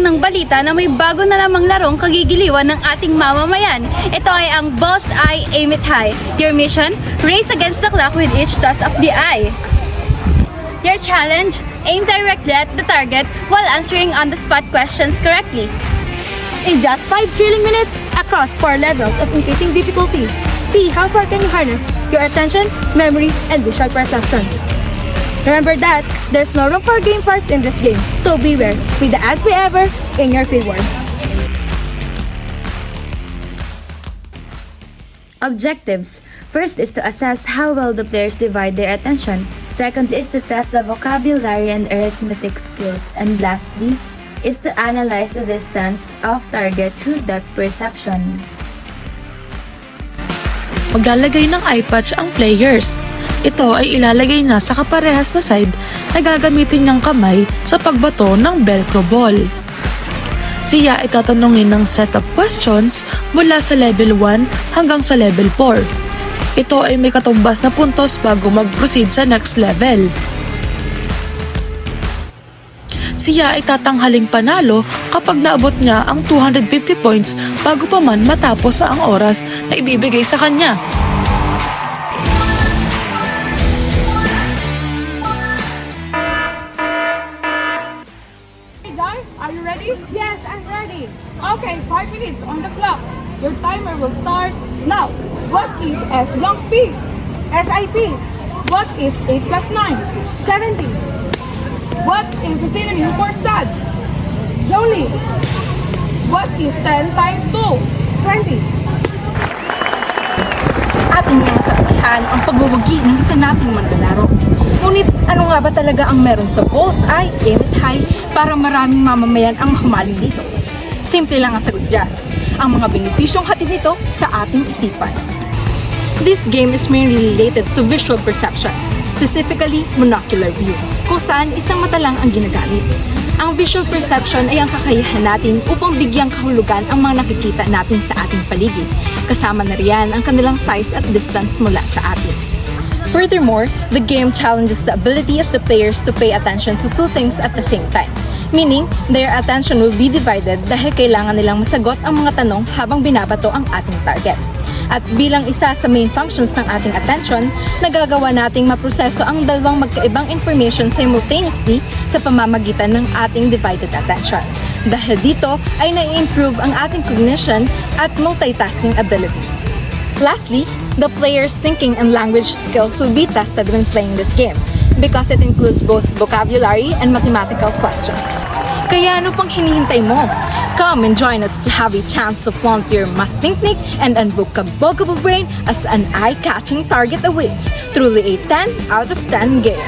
ng balita na may bago na namang larong kagigiliwan ng ating mamamayan. Ito ay ang Bullseye Aim It High. Your mission? Race against the clock with each toss of the eye. Your challenge? Aim directly at the target while answering on-the-spot questions correctly. In just 5 thrilling minutes, across 4 levels of increasing difficulty, see how far can you harness your attention, memory, and visual perceptions. Remember that there's no room for game farts in this game, so beware with the ads be ever in your favor. Objectives. First is to assess how well the players divide their attention. Second is to test the vocabulary and arithmetic skills. And lastly is to analyze the distance of target through depth perception. Maglalagay ng eye patch ang players. Ito ay ilalagay na sa kaparehas na side na gagamitin niyang kamay sa pagbato ng Velcro ball. Siya ay tatanungin ng set of questions mula sa level 1 hanggang sa level 4. Ito ay may katumbas na puntos bago mag-proceed sa next level. Siya ay tatanghaling panalo kapag naabot niya ang 250 points bago pa man matapos ang oras na ibibigay sa kanya. Are you ready? Yes, I'm ready. Okay, 5 minutes on the clock. Your timer will start now. What is S long P? SIP, What is 8 plus 9? 70, What is the synonym for sad? lonely, What is 10 times 2? 20. Ating niyang saksihan ang pagwawagi ng isa nating manlalaro. Ngunit ano nga ba talaga ang meron sa Bullseye Aim It High para maraming mamamayan ang humaling dito? Simple lang ang sagot dyan. Ang mga benepisyong hatid nito sa ating isipan. This game is mainly related to visual perception, specifically monocular view, kung saan isang mata lang ang ginagamit. Ang visual perception ay ang kakayahan natin upang bigyang kahulugan ang mga nakikita natin sa ating paligid. Kasama na riyan ang kanilang size at distance mula sa atin. Furthermore, the game challenges the ability of the players to pay attention to two things at the same time. Meaning, their attention will be divided dahil kailangan nilang masagot ang mga tanong habang binabato ang ating target. At bilang isa sa main functions ng ating attention, nagagawa nating maproseso ang dalawang magkaibang information simultaneously sa pamamagitan ng ating divided attention. Dahil dito ay nai-improve ang ating cognition at multitasking abilities. Lastly, the player's thinking and language skills will be tested when playing this game because it includes both vocabulary and mathematical questions. Kaya ano pang hinihintay mo? Come and join us to have a chance to flaunt your math technique and unbook a vocable brain as an eye-catching target awaits. Truly a 10 out of 10 game.